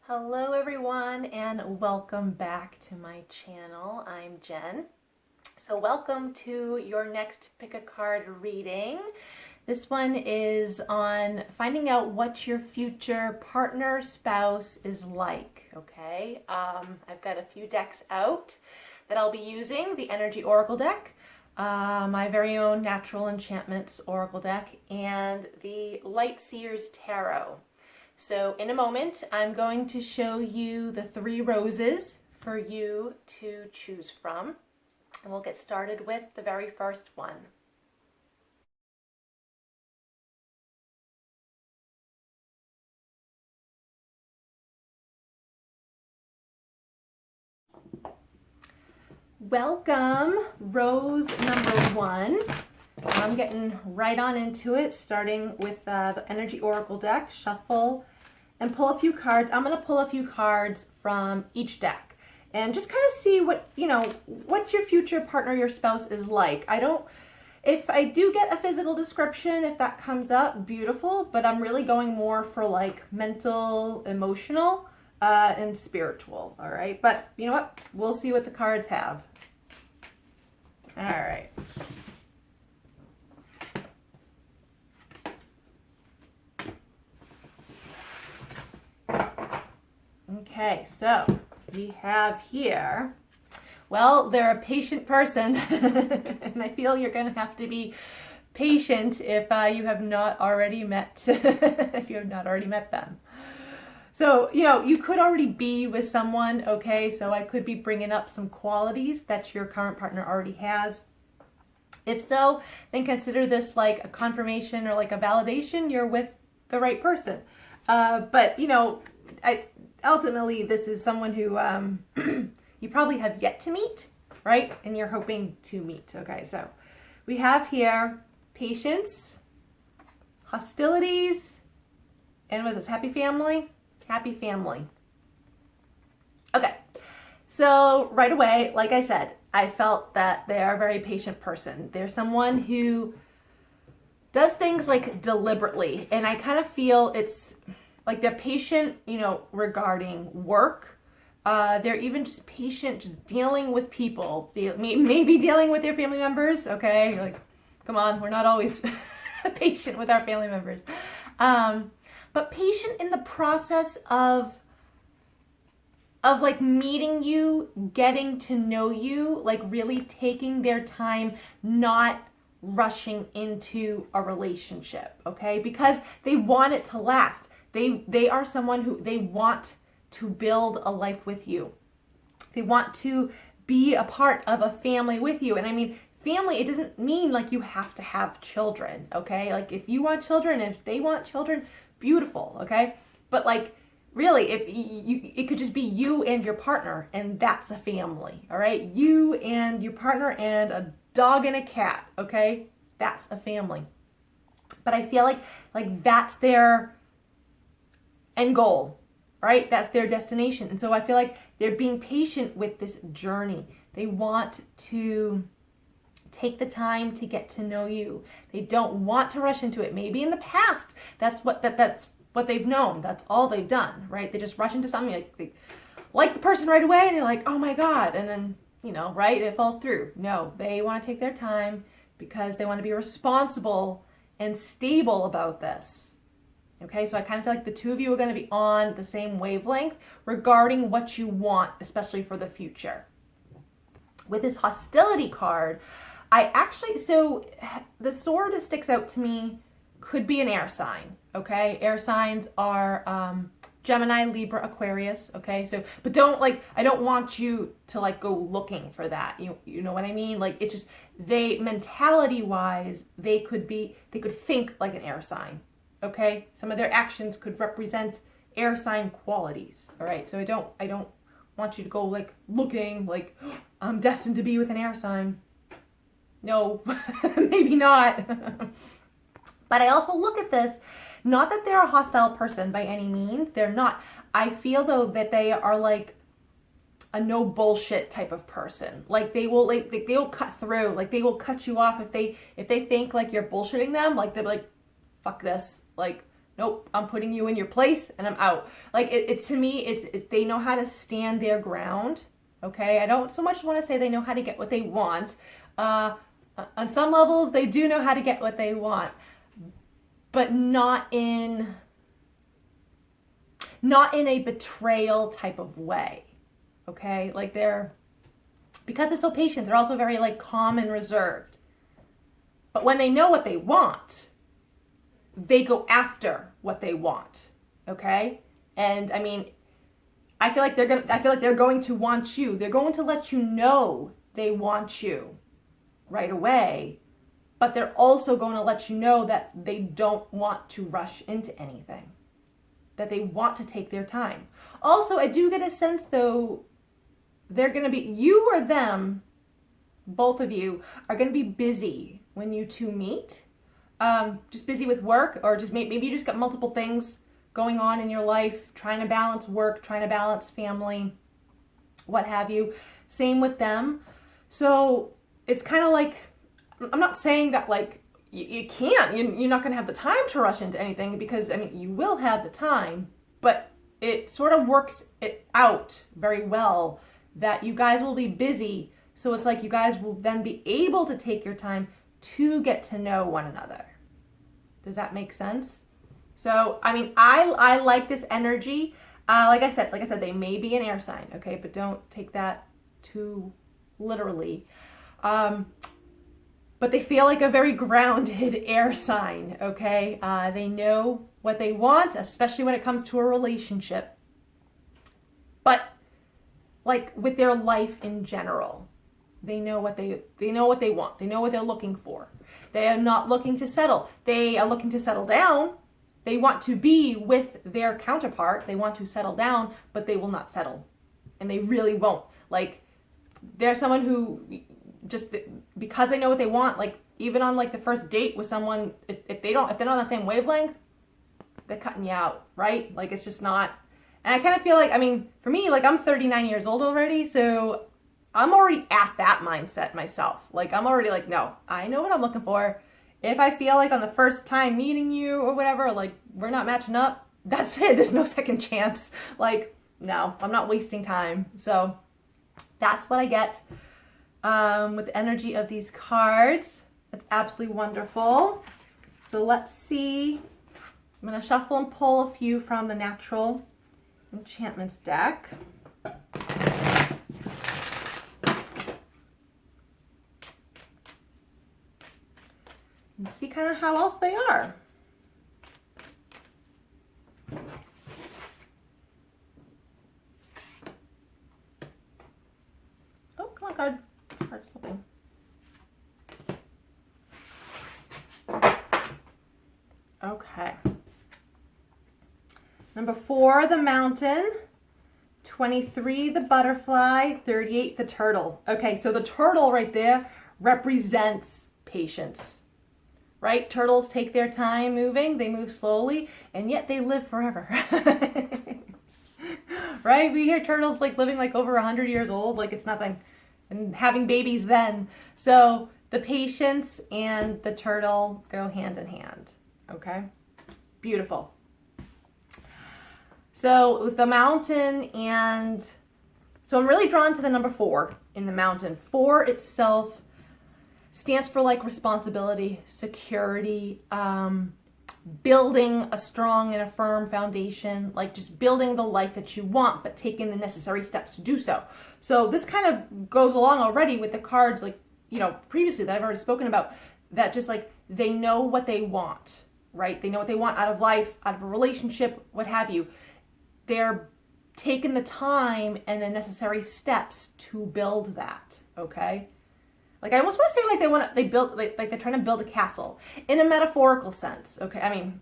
Hello everyone and welcome back to my channel. I'm Jen. So welcome to your next pick a card reading. This one is on finding out what your future partner, spouse is like, okay? I've got a few decks out that I'll be using. The Energy Oracle deck, my very own Natural Enchantments Oracle deck, and the Light Seers Tarot. So in a moment, I'm going to show you the 3 roses for you to choose from. And we'll get started with the very first one. Welcome, rose number 1. I'm getting right on into it, starting with the Energy Oracle deck. Shuffle and pull a few cards. I'm going to pull a few cards from each deck and just kind of see what, what your future partner, your spouse is like. If I do get a physical description, if that comes up, beautiful, but I'm really going more for like mental, emotional, and spiritual, all right? But you know what? We'll see what the cards have. All right. Okay, so we have here, well, they're a patient person, and I feel you're going to have to be patient if you have not already met, if you have not already met them. So, you could already be with someone, okay? So I could be bringing up some qualities that your current partner already has. If so, then consider this like a confirmation or like a validation you're with the right person. But, ultimately, this is someone who you probably have yet to meet, right? And you're hoping to meet. Okay, so we have here patience, hostilities, and what is this? Happy family? Happy family. Okay, so right away, like I said, I felt that they are a very patient person. They're someone who does things like deliberately, and I kind of feel it's like they're patient, regarding work. They're even just patient, just dealing with people, maybe dealing with their family members. Okay, like, come on, we're not always patient with our family members, but patient in the process of like meeting you, getting to know you, like really taking their time, not rushing into a relationship. Okay, because they want it to last. They are someone who they want to build a life with you. They want to be a part of a family with you. And I mean, family, it doesn't mean like you have to have children, okay? Like if you want children, if they want children, beautiful, okay? But like really, if it could just be you and your partner, and that's a family, all right? You and your partner and a dog and a cat, okay? That's a family. But I feel like that's their end goal, right? That's their destination. And so I feel like they're being patient with this journey. They want to take the time to get to know you. They don't want to rush into it. Maybe in the past, that's what they've known. That's all they've done, right? They just rush into something, like they like the person right away, and they're like, oh my God. And then, right, it falls through. No, they want to take their time because they want to be responsible and stable about this. Okay, so I kind of feel like the two of you are going to be on the same wavelength regarding what you want, especially for the future. With this hostility card, so the sword that sticks out to me could be an air sign, okay? Air signs are Gemini, Libra, Aquarius, okay? So, but I don't want you to like go looking for that. You know what I mean? Like it's just, mentality-wise, they could think like an air sign. Okay, some of their actions could represent air sign qualities. All right, so I don't want you to go like looking like, oh, I'm destined to be with an air sign. No, maybe not. But I also look at this, not that they're a hostile person by any means. They're not. I feel though that they are like a no bullshit type of person. Like they will they will cut through. Like they will cut you off if they think like you're bullshitting them. Like they're like, fuck this. Like Nope, I'm putting you in your place and I'm out. Like to me, it's they know how to stand their ground. Okay, I don't so much want to say they know how to get what they want. On some levels, they do know how to get what they want, but not in a betrayal type of way. Okay, like because they're so patient, they're also very like calm and reserved. But when they know what they want, they go after what they want. Okay? And I mean, I feel like they're going to want you. They're going to let you know they want you right away, but they're also going to let you know that they don't want to rush into anything, that they want to take their time. Also, I do get a sense though, they're going to be, you or them, both of you are going to be busy when you two meet. Just busy with work, or just maybe you just got multiple things going on in your life, trying to balance work, trying to balance family, what have you. Same with them. So it's kind of like, I'm not saying that like you can't, you're not going to have the time to rush into anything, because I mean, you will have the time, but it sort of works it out very well that you guys will be busy. So it's like you guys will then be able to take your time to get to know one another. Does that make sense? So, I mean, I like this energy. Like I said, they may be an air sign, okay? But don't take that too literally. But they feel like a very grounded air sign, okay? They know what they want, especially when it comes to a relationship. But like with their life in general, they know what they want. They know what they're looking for. They are not looking to settle. They are looking to settle down. They want to be with their counterpart. They want to settle down, but they will not settle. And they really won't. Like, they're someone who just, because they know what they want, like even on like the first date with someone, if they're not on the same wavelength, they're cutting you out, right? Like, it's just not. And I kind of feel like, I mean, for me, like I'm 39 years old already, so I'm already at that mindset myself. Like, I'm already like, no, I know what I'm looking for. If I feel like on the first time meeting you or whatever, like we're not matching up, that's it. There's no second chance. Like, no, I'm not wasting time. So that's what I get with the energy of these cards. It's absolutely wonderful. So let's see. I'm going to shuffle and pull a few from the Natural Enchantments deck. And see kind of how else they are. Oh, come on, card. Card's slipping. Okay. Number 4, the Mountain. 23, the Butterfly. 38, the Turtle. Okay, so the turtle right there represents patience. Right? Turtles take their time moving. They move slowly, and yet they live forever. Right? We hear turtles like living like over 100 years old, like it's nothing, and having babies then. So the patience and the turtle go hand in hand. Okay? Beautiful. So with the Mountain, and so I'm really drawn to the number 4 in the Mountain. 4 itself stands for like responsibility, security, building a strong and a firm foundation, like just building the life that you want, but taking the necessary steps to do so. So this kind of goes along already with the cards, like, you know, previously that I've already spoken about, that just like they know what they want, right? They know what they want out of life, out of a relationship, what have you. They're taking the time and the necessary steps to build that, okay? Like, I almost want to say like they're trying to build a castle in a metaphorical sense. Okay, I mean,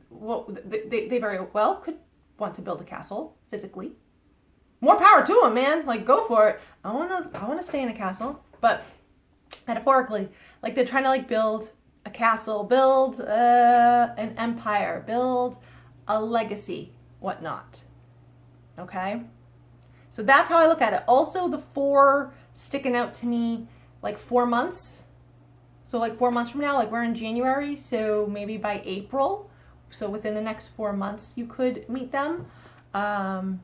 well, they very well could want to build a castle physically. More power to them, man. Like, go for it. I want to stay in a castle, but metaphorically, like they're trying to like build a castle, build an empire, build a legacy, whatnot. Okay, so that's how I look at it. Also, the 4 sticking out to me, like 4 months. So like 4 months from now, like we're in January, so maybe by April, So within the next 4 months, you could meet them. But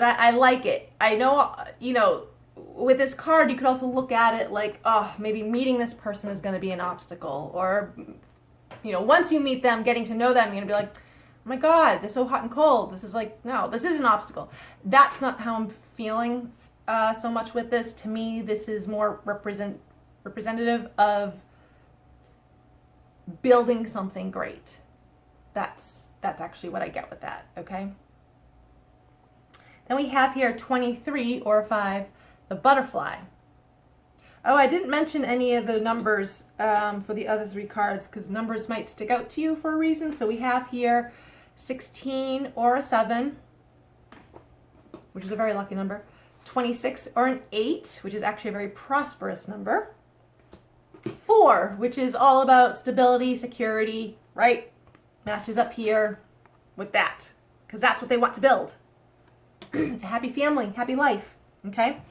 I like it. I know, you know, with this card, you could also look at it like, oh, maybe meeting this person is going to be an obstacle. Or, you know, once you meet them, getting to know them, you're going to be like, oh my God, they're so hot and cold. This is like, no, this is an obstacle. That's not how I'm feeling so much with this. To me, this is more representative of building something great. That's actually what I get with that, okay? Then we have here 23 or 5, the butterfly. Oh, I didn't mention any of the numbers for the other 3 cards because numbers might stick out to you for a reason. So we have here 16 or a 7, which is a very lucky number. 26 or an 8, which is actually a very prosperous number. 4, which is all about stability, security, right? Matches up here with that because that's what they want to build. A happy family, happy life, okay?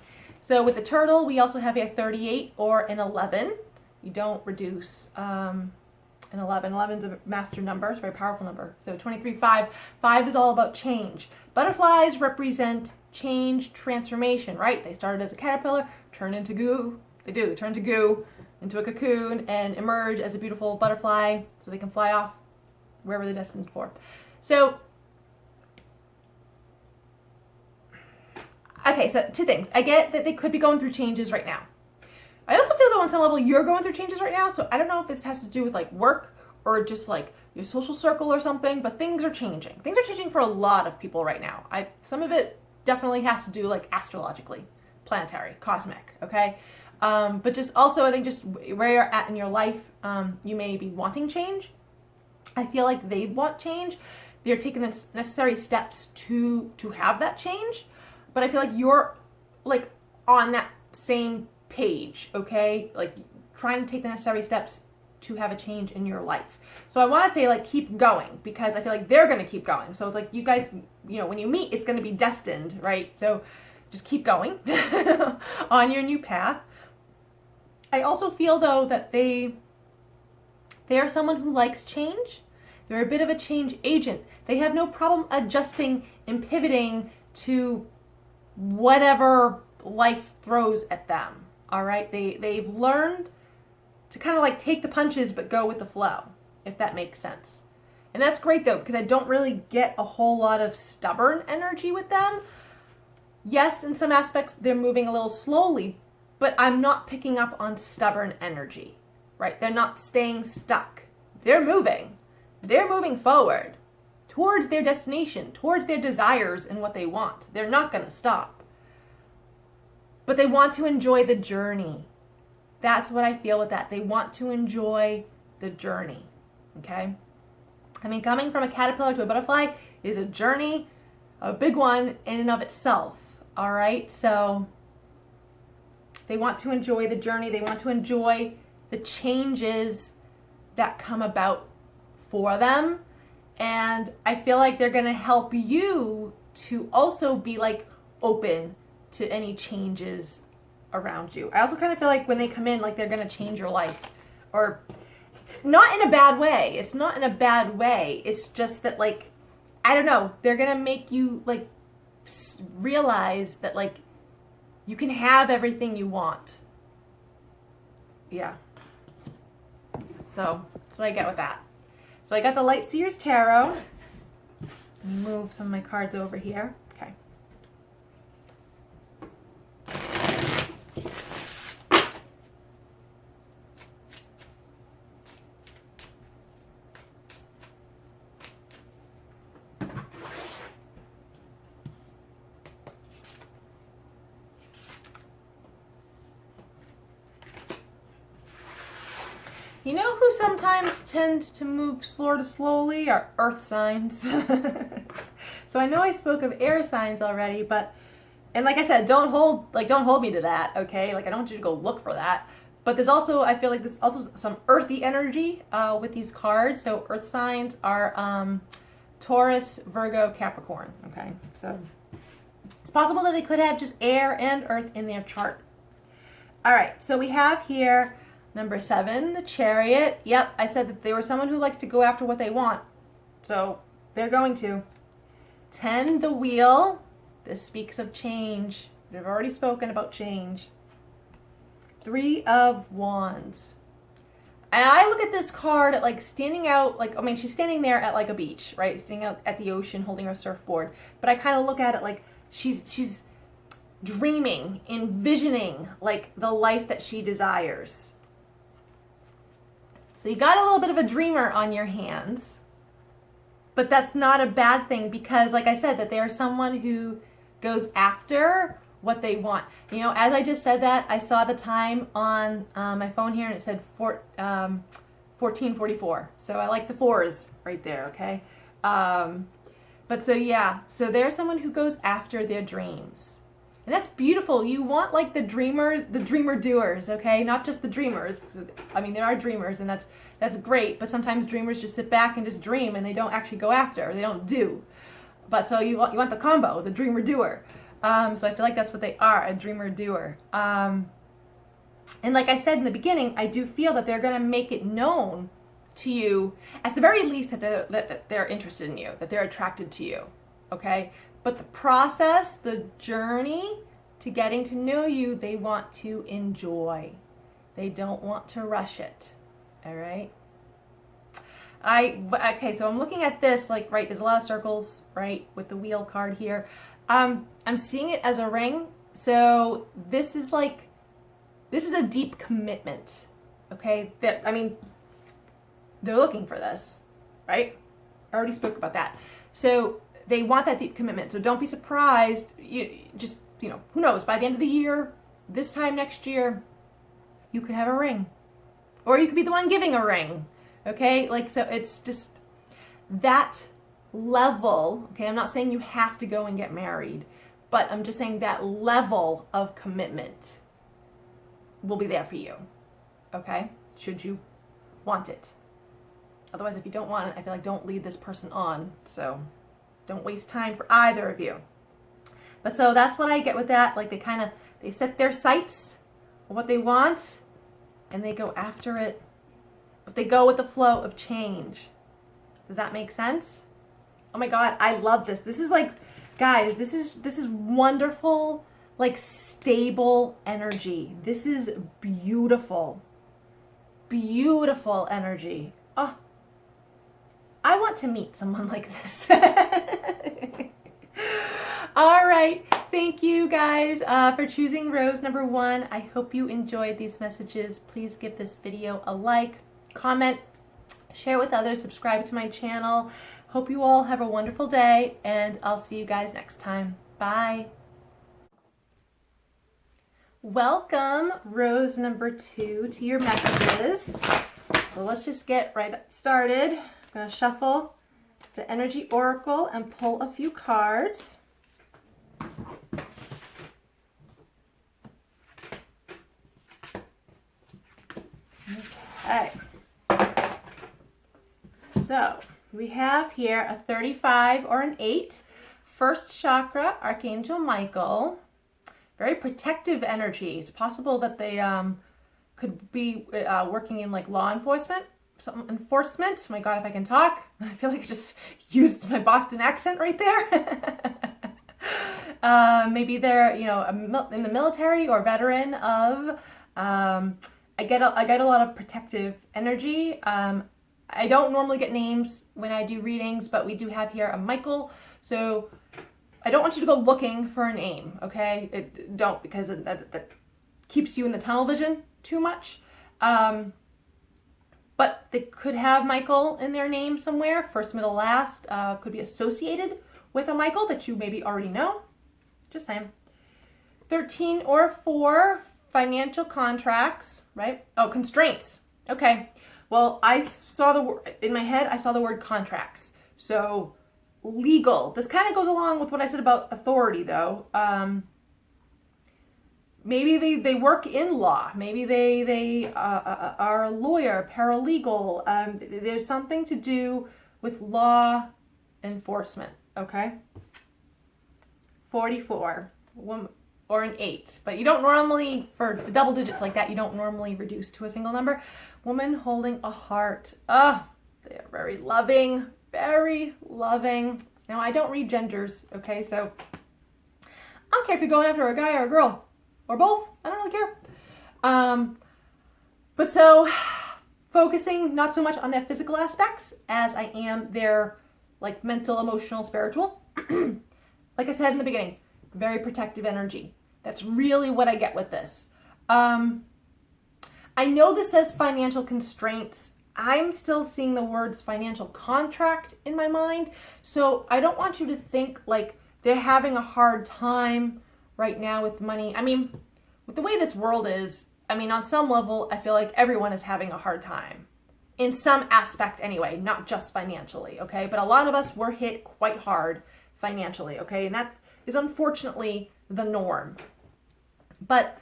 So with the turtle, we also have a 38 or an 11. You don't reduce an 11. 11 is a master number. It's a very powerful number. So 23, 5. 5 is all about change. Butterflies represent change, transformation, right? They started as a caterpillar, turn into goo. They do. They turn to goo, into a cocoon, and emerge as a beautiful butterfly so they can fly off wherever they're destined for. So, okay, so 2 things. I get that they could be going through changes right now. I also feel that on some level you're going through changes right now, so I don't know if this has to do with like work or just like your social circle or something, but things are changing. Things are changing for a lot of people right now. Some of it definitely has to do like astrologically, planetary, cosmic, okay? But just also I think just where you're at in your life, you may be wanting change. I feel like they want change. They're taking the necessary steps to have that change. But I feel like you're like on that same page, okay? Like trying to take the necessary steps to have a change in your life. So I want to say like keep going because I feel like they're going to keep going. So it's like you guys, you know, when you meet, it's going to be destined, right? So just keep going on your new path. I also feel though that they are someone who likes change. They're a bit of a change agent. They have no problem adjusting and pivoting to whatever life throws at them. All right, they've learned to kind of like take the punches but go with the flow, if that makes sense. And that's great though, because I don't really get a whole lot of stubborn energy with them. Yes, in some aspects they're moving a little slowly, but I'm not picking up on stubborn energy, right? They're not staying stuck. They're moving. They're moving forward towards their destination, towards their desires and what they want. They're not going to stop. But they want to enjoy the journey. That's what I feel with that. They want to enjoy the journey, okay? I mean, coming from a caterpillar to a butterfly is a journey, a big one in and of itself, all right? So they want to enjoy the journey. They want to enjoy the changes that come about for them. And I feel like they're going to help you to also be like open to any changes around you. I also kind of feel like when they come in, like they're going to change your life, or not in a bad way. It's not in a bad way. It's just that like, I don't know, they're going to make you like realize that like you can have everything you want. Yeah. So that's what I get with that. So I got the Light Seers Tarot. Move some of my cards over here. Okay. You know who sometimes tends to move slowly are earth signs. So I know I spoke of air signs already, but, and like I said, don't hold me to that, okay? Like I don't want you to go look for that. But there's also, I feel like there's also some earthy energy with these cards. So earth signs are Taurus, Virgo, Capricorn, okay? So it's possible that they could have just air and earth in their chart. All right, so we have here Number 7, the Chariot. Yep, I said that they were someone who likes to go after what they want. So they're going to. 10, the Wheel. This speaks of change. We've already spoken about change. 3 of Wands. And I look at this card at like standing out, like, I mean, she's standing there at like a beach, right? Standing out at the ocean holding her surfboard. But I kind of look at it like she's dreaming, envisioning like the life that she desires. So you got a little bit of a dreamer on your hands. But that's not a bad thing because, like I said, that they are someone who goes after what they want. You know, as I just said that, I saw the time on my phone here and it said 14:44. So I like the 4s right there, okay? But so yeah, so they're someone who goes after their dreams. And that's beautiful. You want like the dreamers, the dreamer doers, okay? Not just the dreamers. I mean, there are dreamers and that's great, but sometimes dreamers just sit back and just dream and they don't actually go after, they don't do. But so you want the combo, the dreamer doer. So I feel like that's what they are, a dreamer doer. And like I said in the beginning, I do feel that they're going to make it known to you, at the very least, that they're interested in you, that they're attracted to you, okay? But the process, the journey to getting to know you, they want to enjoy. They don't want to rush it, all right? Okay, so I'm looking at this, like, right, there's a lot of circles, right, with the Wheel card here. I'm seeing it as a ring, so this is a deep commitment, okay? I mean, they're looking for this, right? I already spoke about that. So they want that deep commitment, so don't be surprised. You know, who knows, by the end of the year, this time next year, you could have a ring. Or you could be the one giving a ring, okay? Like, so it's just that level, okay? I'm not saying you have to go and get married, but I'm just saying that level of commitment will be there for you, okay? Should you want it. Otherwise, if you don't want it, I feel like don't lead this person on, so don't waste time for either of you. But so that's what I get with that. Like they set their sights on what they want and they go after it, but they go with the flow of change. Does that make sense? Oh my God, I love this. This is like, guys, this is wonderful, like stable energy. This is beautiful, beautiful energy. Oh, I want to meet someone like this. All right, thank you guys for choosing rose number 1. I hope you enjoyed these messages. Please give this video a like, comment, share with others, subscribe to my channel. Hope you all have a wonderful day, and I'll see you guys next time. Bye. Welcome, rose number 2, to your messages. So let's just get right started. I'm going to shuffle the energy oracle and pull a few cards. Okay. So we have here a 35 or an 8. First chakra, Archangel Michael. Very protective energy. It's possible that they could be working in like law enforcement, some enforcement. My God, if I can talk. I feel like I just used my Boston accent right there. Maybe they're, you know, in the military or veteran of. I get a lot of protective energy. I don't normally get names when I do readings, but we do have here a Michael. So I don't want you to go looking for a name, okay? Don't, because that keeps you in the tunnel vision too much. But they could have Michael in their name somewhere, first, middle, last. Could be associated with a Michael that you maybe already know. Just saying. 13 or 4, financial contracts, right? Oh, constraints. Okay. Well, I saw the word, in my head, I saw the word contracts. So legal. This kind of goes along with what I said about authority, though. Maybe they work in law. Maybe they are a lawyer, paralegal. There's something to do with law enforcement, okay? 44. or an 8. But you don't normally, for double digits like that, you don't normally reduce to a single number. Woman holding a heart. Oh, they are very loving, very loving. Now, I don't read genders, okay? So I don't care if you're going after a guy or a girl or both. I don't really care. But so focusing not so much on their physical aspects as I am their like mental, emotional, spiritual. Like I said in the beginning, very protective energy. That's really what I get with this. I know this says financial constraints. I'm still seeing the words financial contract in my mind. So I don't want you to think like they're having a hard time right now with money. I mean, with the way this world is, I mean, on some level, I feel like everyone is having a hard time. In some aspect anyway, not just financially, okay? But a lot of us were hit quite hard financially, okay? And that is unfortunately the norm. But,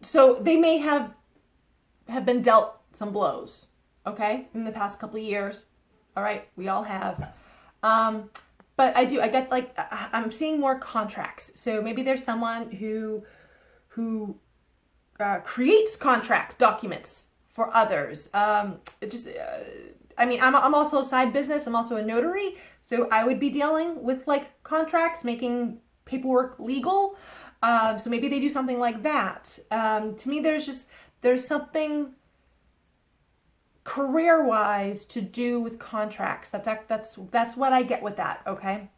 so they may have been dealt some blows, okay? In the past couple of years, all right? We all have. But I get like, I'm seeing more contracts. So maybe there's someone who creates contracts, documents for others. I mean, I'm also a side business. I'm also a notary. So I would be dealing with like contracts, making paperwork legal. So maybe they do something like that. To me, there's something career-wise to do with contracts. That's what I get with that, okay?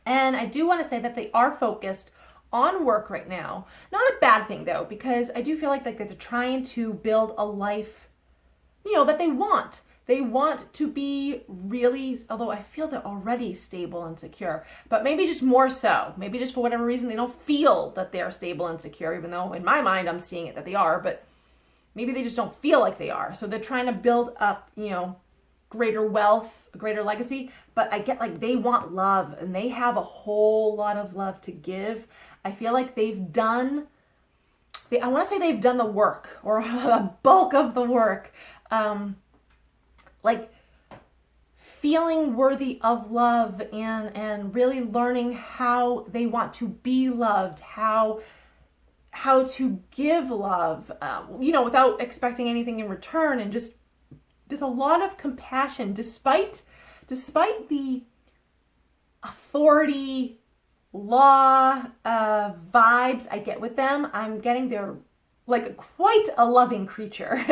And I do want to say that they are focused on work right now. Not a bad thing though, because I do feel like they're trying to build a life, you know, that they want. They want to be really, although I feel they're already stable and secure, but maybe just more so. Maybe just for whatever reason, they don't feel that they're stable and secure, even though in my mind, I'm seeing it that they are, but maybe they just don't feel like they are. So they're trying to build up, you know, greater wealth, a greater legacy, but I get like they want love and they have a whole lot of love to give. I feel like I want to say they've done the work or a bulk of the work. Like feeling worthy of love and really learning how they want to be loved, how to give love, you know, without expecting anything in return. And just, there's a lot of compassion despite the authority, law vibes I get with them. I'm getting they're like quite a loving creature.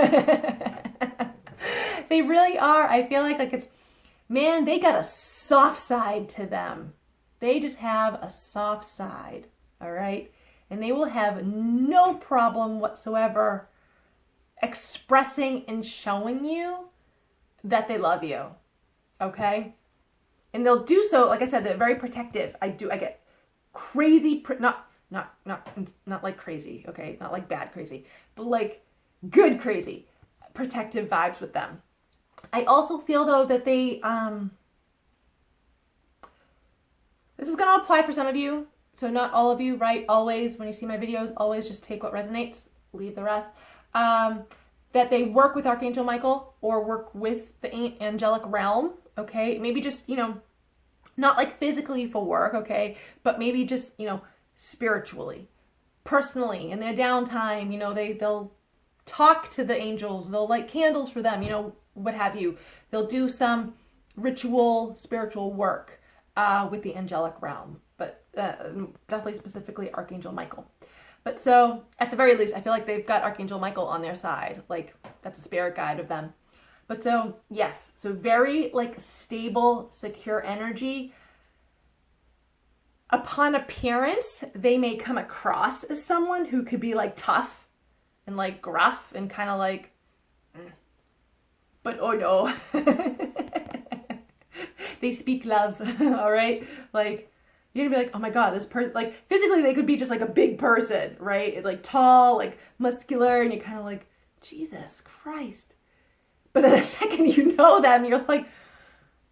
They really are. I feel like it's, man, they got a soft side to them. They just have a soft side, all right? And they will have no problem whatsoever expressing and showing you that they love you, okay? And they'll do so, like I said, they're very protective. I get crazy, not like crazy, okay? Not like bad crazy, but like good crazy, protective vibes with them. I also feel though that they, this is going to apply for some of you. So not all of you, right? Always, when you see my videos, always just take what resonates, leave the rest. That they work with Archangel Michael or work with the angelic realm, okay? Maybe just, you know, not like physically for work, okay? But maybe just, you know, spiritually, personally, in their downtime, you know, they'll talk to the angels, they'll light candles for them, you know, what have you. They'll do some ritual, spiritual work with the angelic realm, but definitely specifically Archangel Michael. But so, at the very least, I feel like they've got Archangel Michael on their side. Like, that's a spirit guide of them. But so, yes. So, very, like, stable, secure energy. Upon appearance, they may come across as someone who could be, like, tough and, like, gruff and kind of, like, but oh no. They speak love, all right? Like, you're gonna be like, oh my God, this person, like, physically they could be just like a big person, right? Like tall, like muscular, and you're kind of like, Jesus Christ. But then the second you know them, you're like,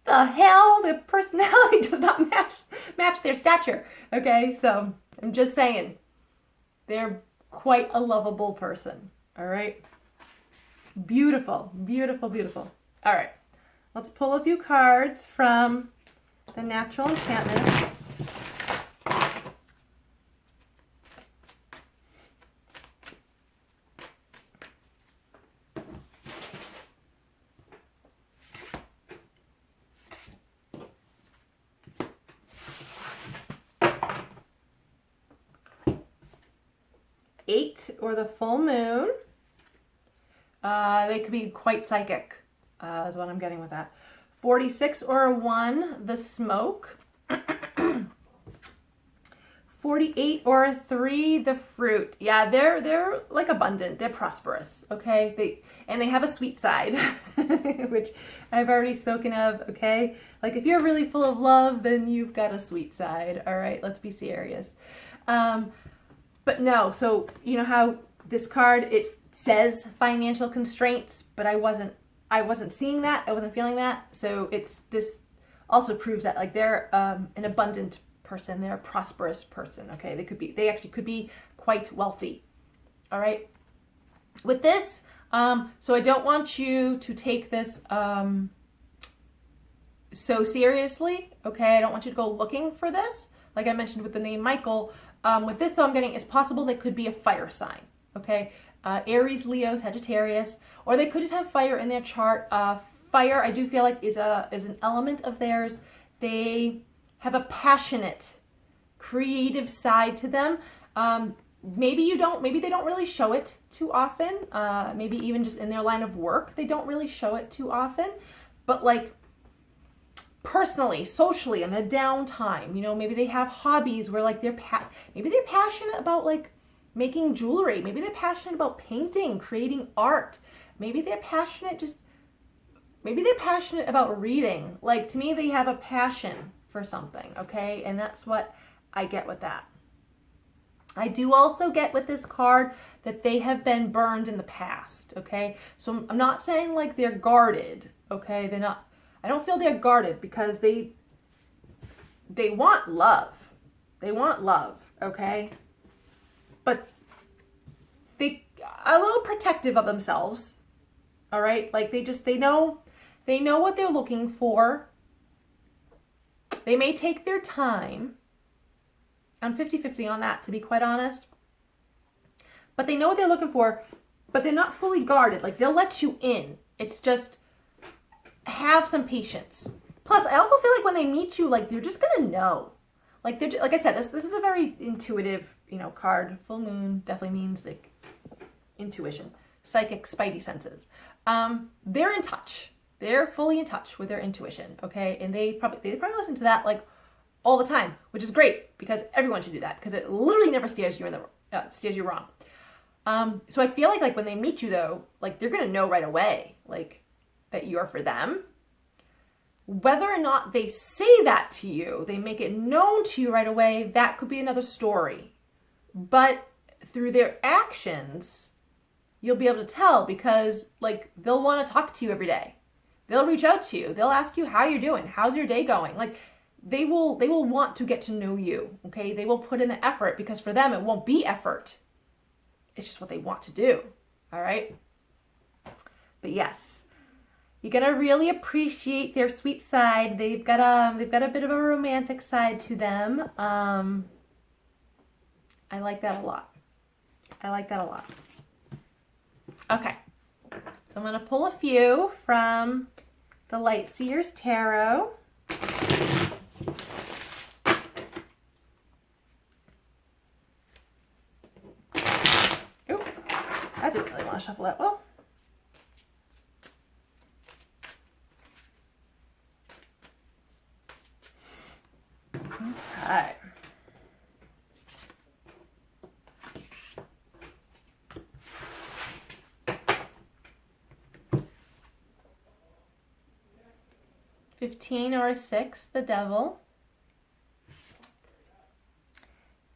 the hell? Their personality does not match their stature, okay? So I'm just saying, they're quite a lovable person, all right? Beautiful, beautiful, beautiful. All right, let's pull a few cards from the Natural Enchantments. 8 or the full moon. They could be quite psychic, is what I'm getting with that. 46 or a 1, the smoke. 48 or a 3, the fruit. Yeah, they're like abundant. They're prosperous, okay? They have a sweet side, which I've already spoken of, okay? Like if you're really full of love, then you've got a sweet side, all right? Let's be serious. But no, so you know how this card, it says financial constraints, but I wasn't seeing that. I wasn't feeling that. So this also proves that like they're an abundant person. They're a prosperous person. Okay. They actually could be quite wealthy. All right. With this, so I don't want you to take this so seriously. Okay. I don't want you to go looking for this. Like I mentioned with the name Michael, with this though, I'm getting, it's possible they could be a fire sign. Okay. Aries, Leo, Sagittarius, or they could just have fire in their chart. Fire, I do feel like is an element of theirs. They have a passionate, creative side to them. Maybe they don't really show it too often. Maybe even just in their line of work, they don't really show it too often. But like personally, socially, in the downtime, you know, maybe they have hobbies where like maybe they're passionate about like making jewelry. Maybe they're passionate about painting, creating art. Maybe they're passionate about reading. Like to me, they have a passion for something, okay? And that's what I get with that. I do also get with this card that they have been burned in the past, okay? So I'm not saying like they're guarded, okay? I don't feel they're guarded because they want love. They want love, okay? But they are a little protective of themselves, all right? Like they know what they're looking for. They may take their time. I'm 50-50 on that, to be quite honest. But they know what they're looking for, but they're not fully guarded. Like they'll let you in. It's just have some patience. Plus, I also feel like when they meet you, like they're just gonna know. Like like I said, this is a very intuitive, you know, card. Full moon definitely means like intuition, psychic, spidey senses. They're in touch. They're fully in touch with their intuition, okay? And they probably listen to that like all the time, which is great because everyone should do that because it literally never steers you wrong. So I feel like when they meet you though, like they're gonna know right away, like that you're for them. Whether or not they say that to you, they make it known to you right away, that could be another story. But through their actions, you'll be able to tell because like they'll want to talk to you every day. They'll reach out to you. They'll ask you how you're doing. How's your day going? Like they will want to get to know you. Okay. They will put in the effort because for them, it won't be effort. It's just what they want to do. All right. But yes, you're going to really appreciate their sweet side. They've got a bit of a romantic side to them. I like that a lot. Okay. So I'm going to pull a few from the Light Seers Tarot. Oop, I didn't really want to shuffle that well. Okay. $15 or a 6, the Devil.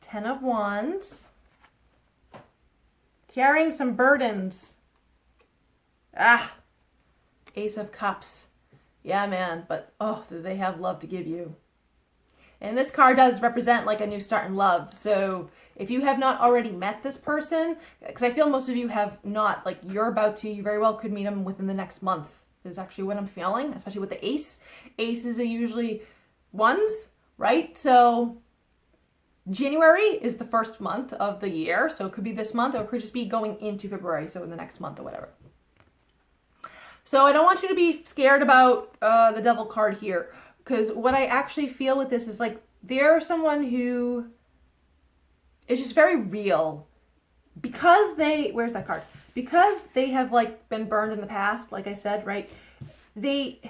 10 of Wands. Carrying some burdens. Ace of Cups. Yeah, man, but oh, do they have love to give you. And this card does represent like a new start in love. So if you have not already met this person, because I feel most of you have not, like you're about to, you very well could meet them within the next month. Is actually what I'm feeling, especially with the ace. Aces are usually ones, right? So January is the first month of the year. So it could be this month or it could just be going into February. So in the next month or whatever. So I don't want you to be scared about the Devil card here. Because what I actually feel with this is like they're someone who is just very real. because where's that card? Because they have like been burned in the past, like I said, right? They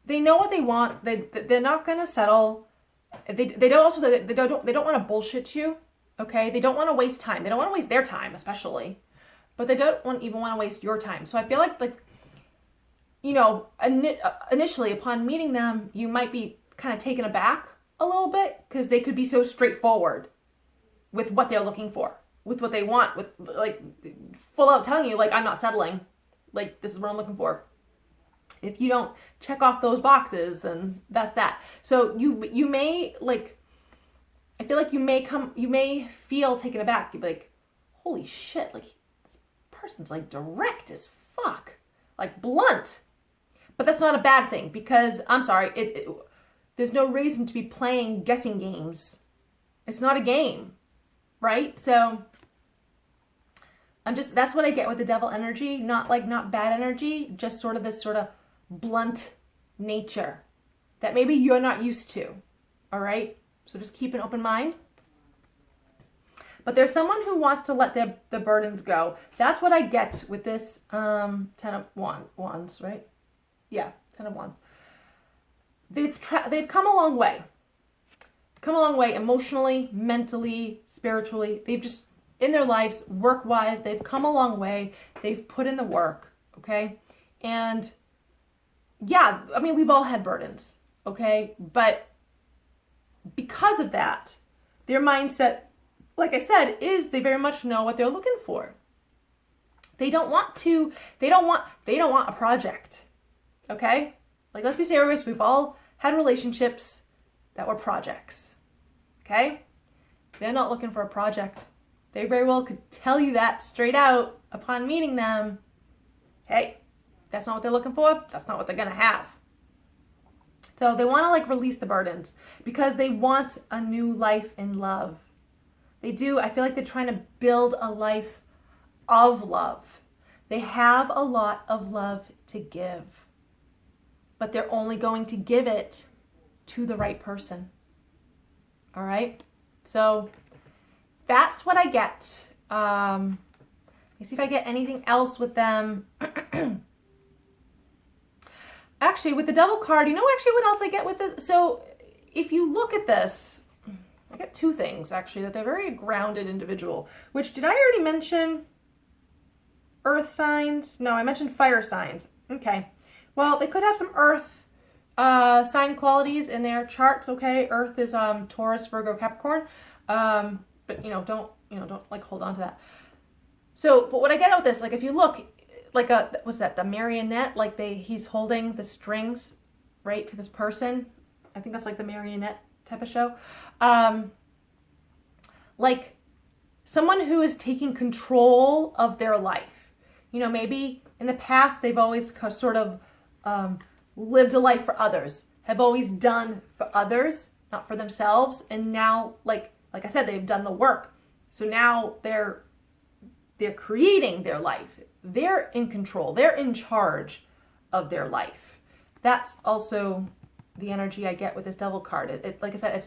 know what they want. They're not gonna settle. They don't want to bullshit you. Okay, they don't want to waste time. They don't want to waste their time, especially, but they don't even want to waste your time. So I feel like you know, initially upon meeting them, you might be kind of taken aback a little bit because they could be so straightforward with what they're looking for, with what they want, with like full out telling you like, I'm not settling, like this is what I'm looking for. If you don't check off those boxes, then that's that. So you may like, I feel like you may feel taken aback. You'd be like, holy shit, like this person's like direct as fuck, like blunt. But that's not a bad thing because I'm sorry, there's no reason to be playing guessing games. It's not a game, right? So that's what I get with the devil energy, not bad energy, just sort of this sort of blunt nature that maybe you're not used to. All right? So just keep an open mind. But there's someone who wants to let the burdens go. That's what I get with this 10 of wands, right? Yeah, 10 of wands. They've come a long way. Come a long way emotionally, mentally, spiritually. They've just, in their lives, work-wise, they've come a long way. They've put in the work, okay? And yeah, I mean, we've all had burdens, okay? But because of that, their mindset, like I said, is they very much know what they're looking for. They don't want a project, okay? Like, let's be serious, we've all had relationships that were projects, okay? They're not looking for a project. They very well could tell you that straight out upon meeting them. Hey, that's not what they're looking for. That's not what they're gonna have. So they want to like release the burdens because they want a new life in love. They do. I feel like they're trying to build a life of love. They have a lot of love to give, but they're only going to give it to the right person. All right? So that's what I get. Let me see if I get anything else with them. Actually, with the devil card, you know actually what else I get with this? So if you look at this, I get two things actually, that they're very grounded individual, which did I already mention earth signs? No, I mentioned fire signs. Okay. Well, they could have some earth sign qualities in their charts, okay? Earth is Taurus, Virgo, Capricorn. But don't like hold on to that. So, but what I get out of this, like if you look, like what's that, the marionette, like he's holding the strings, right, to this person. I think that's like the marionette type of show. Like someone who is taking control of their life. You know, maybe in the past they've always sort of lived a life for others, have always done for others, not for themselves. And now, like I said, they've done the work. So now they're creating their life. They're in control. They're in charge of their life. That's also the energy I get with this devil card. It like I said,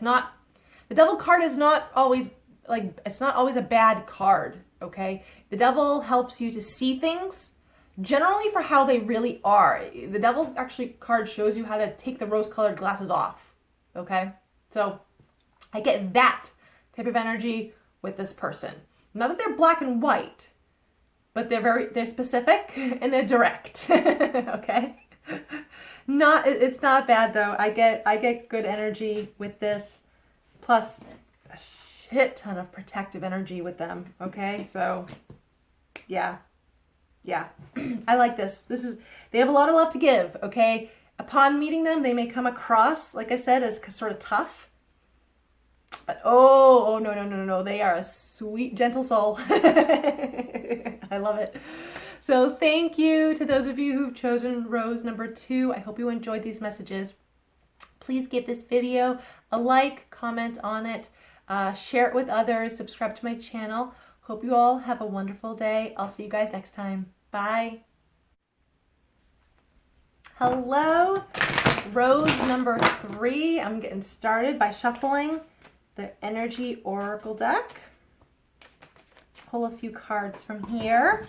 the devil card is not always it's not always a bad card, okay? The devil helps you to see things generally for how they really are. The devil actually card shows you how to take the rose-colored glasses off, okay? So I get that type of energy with this person. Not that they're black and white, but they're specific and they're direct. Okay? It's not bad though. I get good energy with this, plus a shit ton of protective energy with them. Okay? So yeah. I like this. They have a lot of love to give, okay? Upon meeting them, they may come across, like I said, as sort of tough. But oh no, they are a sweet, gentle soul. I love it. So thank you to those of you who've chosen rose number 2. I hope you enjoyed these messages. Please give this video a like, comment on it, share it with others, subscribe to my channel. Hope you all have a wonderful day. I'll see you guys next time. Bye. Hello, rose number 3. I'm getting started by shuffling the energy oracle deck. pull a few cards from here.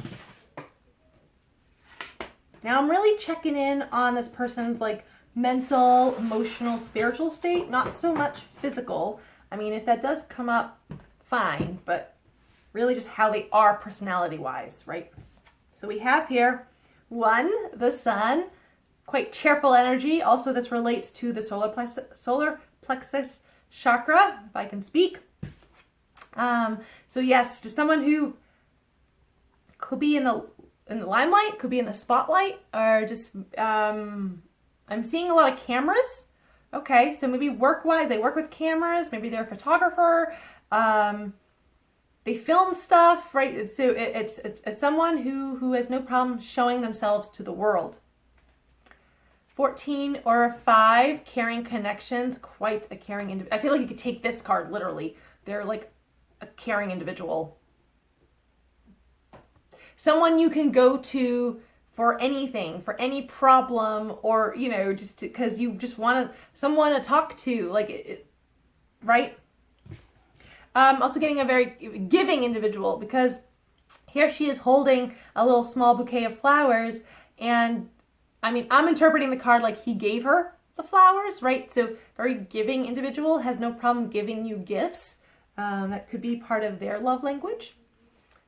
Now I'm really checking in on this person's like mental, emotional, spiritual state, not so much physical. I mean, if that does come up, fine, but really just how they are personality-wise, right? So we have here, 1, the sun, quite cheerful energy. Also, this relates to the solar plexus chakra, if I can speak. So yes, just someone who could be in the limelight, could be in the spotlight, or just, I'm seeing a lot of cameras. Okay, so maybe work-wise, they work with cameras, maybe they're a photographer, they film stuff, right? So it's someone who has no problem showing themselves to the world. 14 or 5, caring connections, quite a caring individual. I feel like you could take this card literally. They're like a caring individual. Someone you can go to for anything, for any problem, or, you know, just because you just want someone to talk to, like, right? Also getting a very giving individual, because here she is holding a little small bouquet of flowers, and I mean, I'm interpreting the card like he gave her the flowers, right? So very giving individual, has no problem giving you gifts. That could be part of their love language.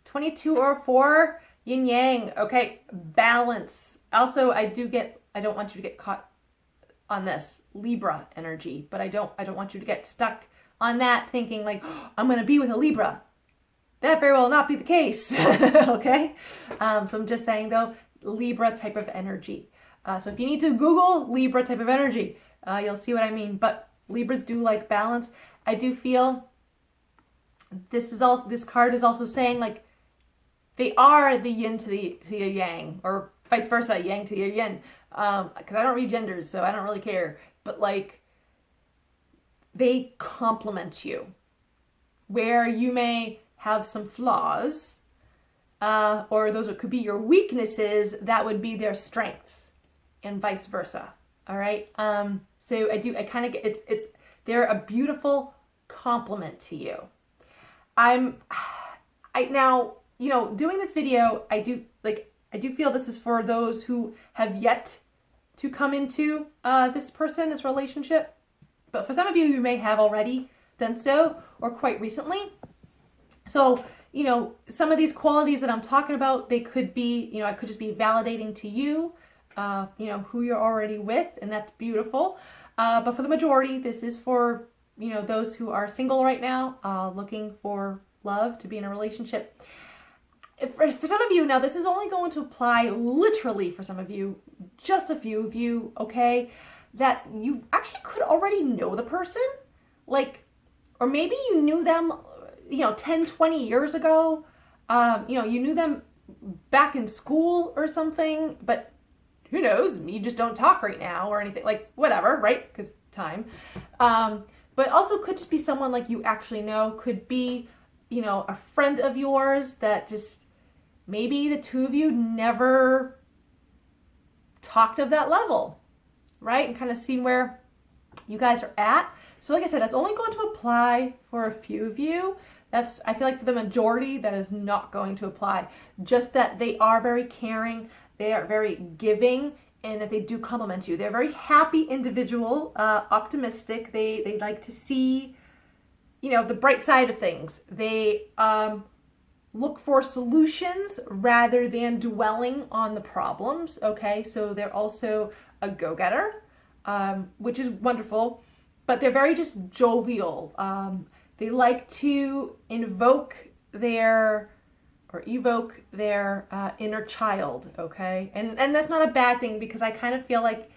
22 or 4, yin yang. Okay, balance. Also, I don't want you to get caught on this Libra energy, but I don't want you to get stuck on that thinking like, oh, I'm going to be with a Libra. That very well not be the case. Okay. So I'm just saying though, Libra type of energy. So if you need to Google Libra type of energy, you'll see what I mean. But Libras do like balance. I do feel this card is also saying like they are the yin to the yang, or vice versa, yang to the yin. Because I don't read genders, so I don't really care. But like, they complement you. Where you may have some flaws, or those could be your weaknesses, that would be their strengths, and vice versa. All right. So I kind of get they're a beautiful complement to you. Now, you know, doing this video, I do feel this is for those who have yet to come into this relationship. But for some of you, you may have already done so, or quite recently. So, you know, some of these qualities that I'm talking about, they could be, you know, I could just be validating to you, you know, who you're already with, and that's beautiful. But for the majority, this is for, you know, those who are single right now, looking for love, to be in a relationship. For some of you, now this is only going to apply literally for some of you, just a few of you, okay, that you actually could already know the person, like, or maybe you knew them, you know, 10, 20 years ago, you know, you knew them back in school or something, but who knows, you just don't talk right now or anything, like, whatever, right, because time, but also could just be someone like you actually know, could be, you know, a friend of yours that just, maybe the two of you never talked of that level, right? And kind of see where you guys are at. So like I said, that's only going to apply for a few of you. I feel like for the majority, that is not going to apply. Just that they are very caring, they are very giving, and that they do compliment you. They're a very happy individual, optimistic. They like to see, you know, the bright side of things. They look for solutions rather than dwelling on the problems, okay? So they're also a go-getter, which is wonderful, but they're very just jovial. They like to evoke their inner child, okay? And that's not a bad thing, because I kind of feel like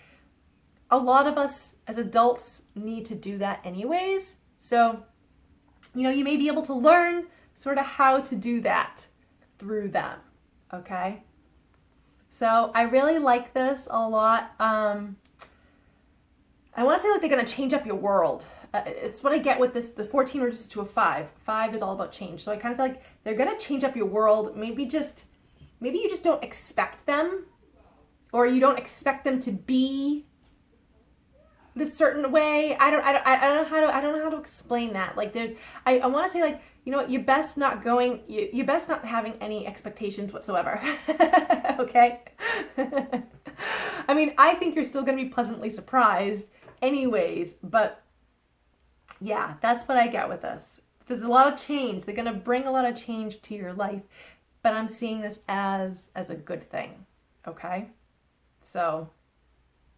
a lot of us as adults need to do that anyways. So, you know, you may be able to learn sort of how to do that through them, okay? So I really like this a lot. I want to say like they're going to change up your world. It's what I get with this, the 14 reduces to a 5. 5 is all about change. So I kind of feel like they're going to change up your world. Maybe you just don't expect them, or you don't expect them to be this certain way. I don't know how to explain that. Like I want to say, like, you know what, you're best not having any expectations whatsoever. Okay? I mean, I think you're still going to be pleasantly surprised anyways, but yeah, that's what I get with this. There's a lot of change. They're going to bring a lot of change to your life, but I'm seeing this as a good thing. Okay? So,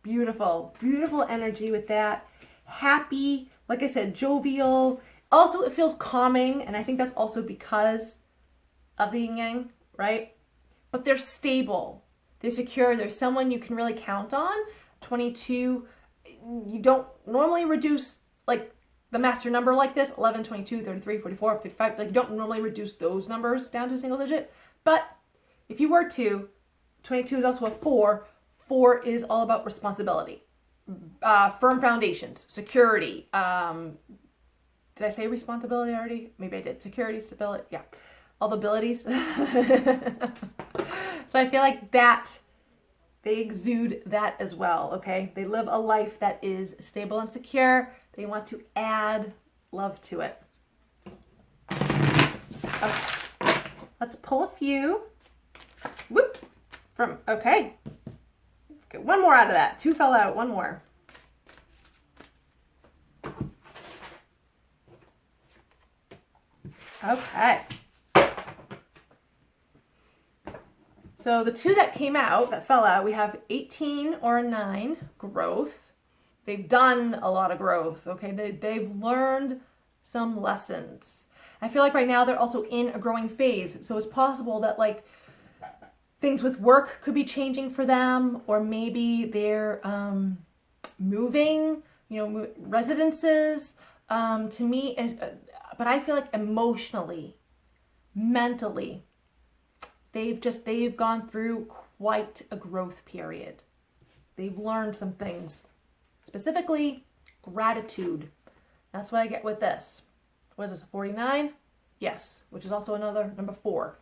beautiful, beautiful energy with that. Happy, like I said, jovial. Also, it feels calming, and I think that's also because of the yin yang, right? But they're stable. They're secure. They're someone you can really count on. 22, you don't normally reduce, like, the master number like this, 11, 22, 33, 44, 55, like, you don't normally reduce those numbers down to a single digit. But if you were to, 22 is also a 4. 4 is all about responsibility, firm foundations, security. Did I say responsibility already? Maybe I did. Security, stability, yeah. All the abilities. So I feel like that, they exude that as well, okay? They live a life that is stable and secure. They want to add love to it. Okay. Let's pull a few. Whoop. Okay. Get one more out of that. 2 fell out, one more. Okay. So the 2 that came out, that fell out, we have 18 or a 9, growth. They've done a lot of growth, okay? They've learned some lessons. I feel like right now they're also in a growing phase. So it's possible that, like, things with work could be changing for them, or maybe they're moving, residences. To me, but I feel like emotionally, mentally, they've gone through quite a growth period. They've learned some things. Specifically, gratitude. That's what I get with this. What is this, 49? Yes, which is also another number 4.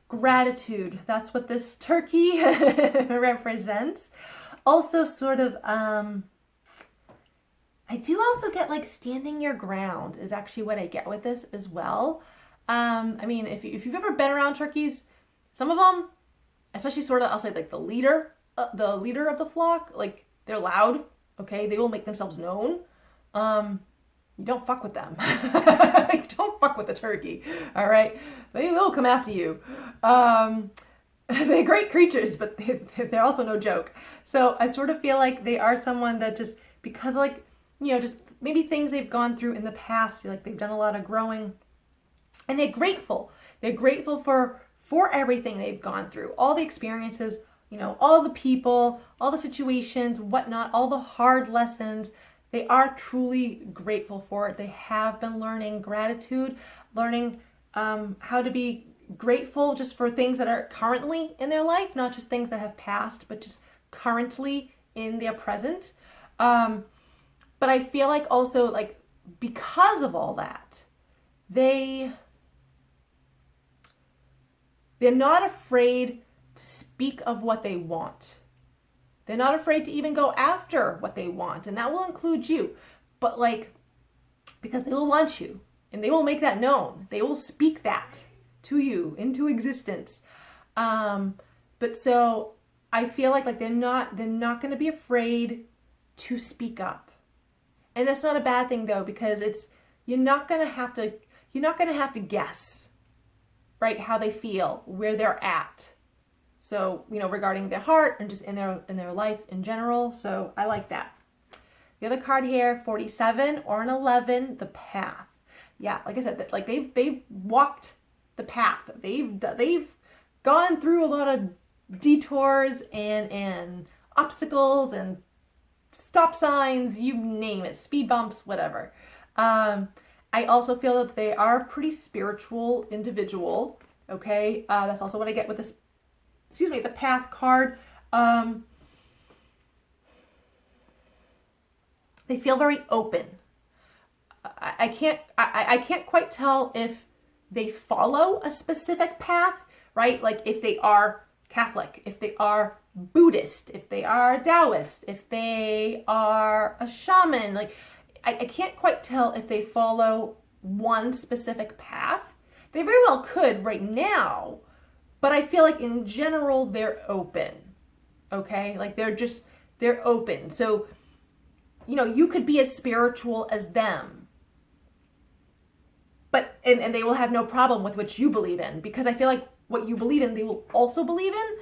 Gratitude. That's what this turkey represents. Also sort of, I do also get, like, standing your ground is actually what I get with this as well. I mean, if you've ever been around turkeys, some of them, especially sort of, I'll say, like, the leader of the flock, like, they're loud, okay? They will make themselves known. You don't fuck with them. You don't fuck with the turkey, all right? They will come after you. They're great creatures, but they're also no joke. So I sort of feel like they are someone that just, because, like, just maybe things they've gone through in the past, like, they've done a lot of growing, and they're grateful. They're grateful for everything they've gone through, all the experiences, all the people, all the situations, whatnot, all the hard lessons. They are truly grateful for it. They have been learning gratitude, learning how to be grateful just for things that are currently in their life, not just things that have passed, but just currently in their present. But I feel like also, like, because of all that, they're not afraid to speak of what they want. They're not afraid to even go after what they want, and that will include you. But, like, because they will want you, and they will make that known. They will speak that to you into existence. But so I feel like they're not going to be afraid to speak up. And that's not a bad thing, though, because you're not going to have to guess, right, how they feel, where they're at. So, regarding their heart and just in their life in general. So I like that. The other card here, 47 or an 11, the path. Yeah, like I said, like they've walked the path. They've gone through a lot of detours and obstacles and stop signs, you name it, speed bumps, whatever. I also feel that they are a pretty spiritual individual. Okay, that's also what I get with this. The path card. They feel very open. I can't quite tell if they follow a specific path, right? Like if they are Catholic, if they are Buddhist, if they are Taoist, if they are a shaman. Like, I can't quite tell if they follow one specific path. They very well could right now, but I feel like in general they're open. Okay? Like they're open. So, you know, you could be as spiritual as them. But and they will have no problem with what you believe in, because I feel like what you believe in they will also believe in,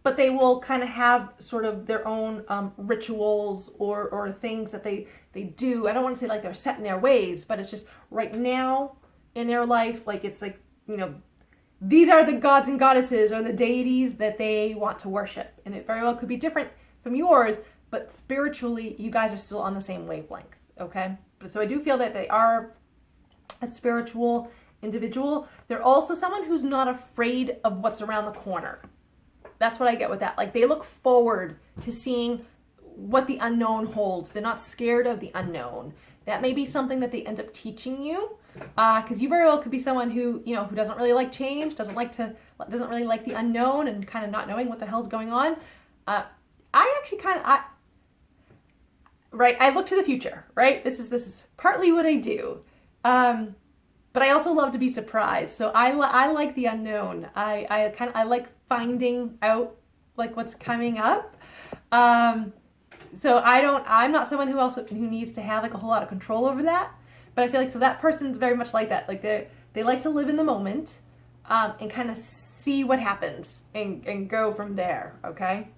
but they will kind of have sort of their own rituals or things that they do. I don't want to say like they're set in their ways, but it's just right now in their life, like it's like, you know, these are the gods and goddesses or the deities that they want to worship. And it very well could be different from yours, but spiritually, you guys are still on the same wavelength, okay? So I do feel that they are a spiritual individual. They're also someone who's not afraid of what's around the corner. That's what I get with that. Like, they look forward to seeing what the unknown holds. They're not scared of the unknown. That may be something that they end up teaching you, because you very well could be someone who, you know, who doesn't really like change, doesn't really like the unknown and kind of not knowing what the hell's going on. I actually right, I look to the future, right? This is partly what I do. But I also love to be surprised. So I like the unknown. I like finding out like what's coming up. So I'm not someone who needs to have like a whole lot of control over that. But I feel like, so that person's very much like that. Like they like to live in the moment, and kind of see what happens and go from there. Okay.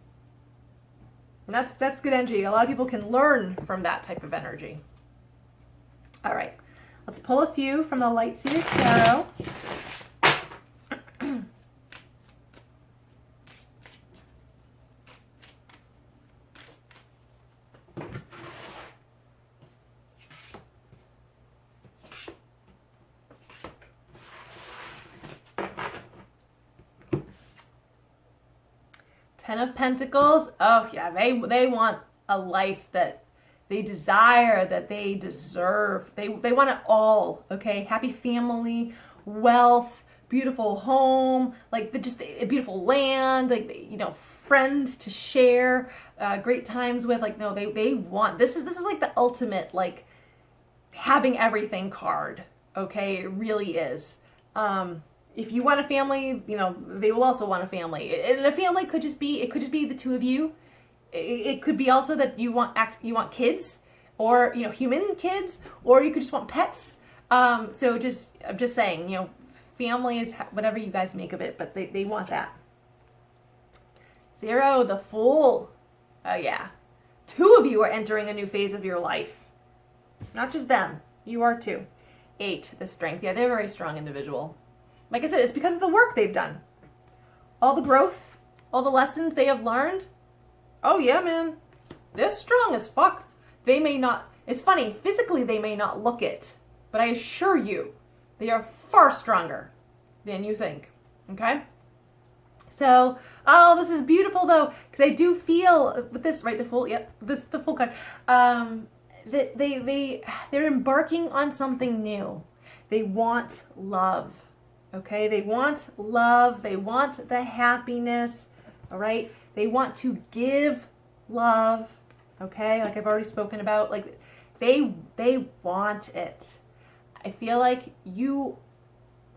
And that's good energy. A lot of people can learn from that type of energy. All right. Let's pull a few from the Light-Seated Tarot. Ten of Pentacles. Oh yeah, they want a life that they desire, that they deserve. They want it all, okay? Happy family, wealth, beautiful home, like just a beautiful land, like, you know, friends to share, great times with. Like, no, they want, this is like the ultimate, like, having everything card, okay? It really is. If you want a family, you know, they will also want a family. And a family could just be the two of you. It could be also that you want kids, or, you know, human kids, or you could just want pets. So I'm just saying, you know, family is whatever you guys make of it, but they want that. 0, the Fool. Yeah. 2 of you are entering a new phase of your life. Not just them. You are too. 8, the Strength. Yeah, they're a very strong individual. Like I said, it's because of the work they've done. All the growth, all the lessons they have learned. Oh yeah, man. They're strong as fuck. They may not, it's funny, physically they may not look it, but I assure you, they are far stronger than you think. Okay? So, oh, this is beautiful though, because I do feel with this, right, the Fool, yep, this the Fool card, that they're embarking on something new. They want love. Okay? They want love. They want the happiness. All right? They want to give love. Okay? Like I've already spoken about, like they want it. I feel like you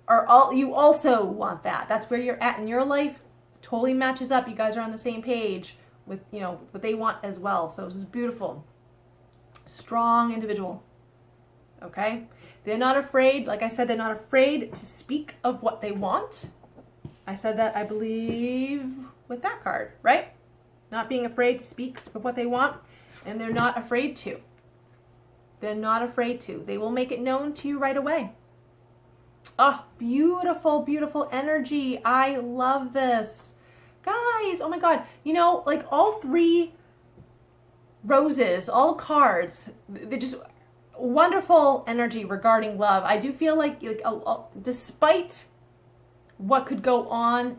also want that. That's where you're at in your life. Totally matches up. You guys are on the same page with, you know, what they want as well. So this is beautiful. Strong individual. Okay? They're not afraid, like I said, they're not afraid to speak of what they want. I said that, I believe, with that card, right? Not being afraid to speak of what they want, and they're not afraid to. They're not afraid to. They will make it known to you right away. Oh, beautiful, beautiful energy. I love this. Guys, oh my God. You know, like all 3 roses, all cards, they're just wonderful energy regarding love. I do feel like despite what could go on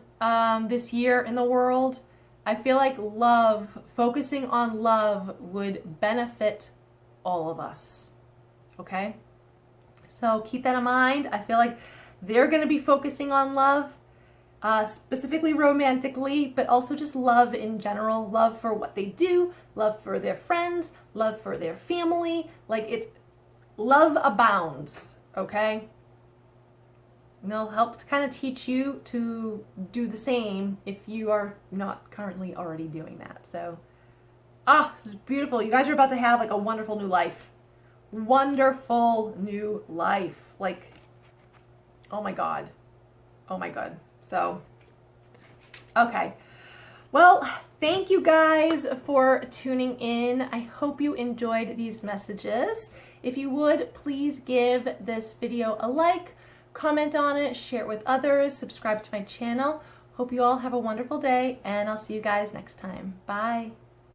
this year in the world, I feel like love, focusing on love would benefit all of us. Okay? So keep that in mind. I feel like they're going to be focusing on love. specifically romantically, but also just love in general. Love for what they do, love for their friends, love for their family. Like, it's love abounds, okay? And they'll help to kind of teach you to do the same if you are not currently already doing that. So, this is beautiful. You guys are about to have like a wonderful new life. Wonderful new life. Like, oh my God. Oh my God. So, okay. Well, thank you guys for tuning in. I hope you enjoyed these messages. If you would, please give this video a like, comment on it, share it with others, subscribe to my channel. Hope you all have a wonderful day, and I'll see you guys next time. Bye.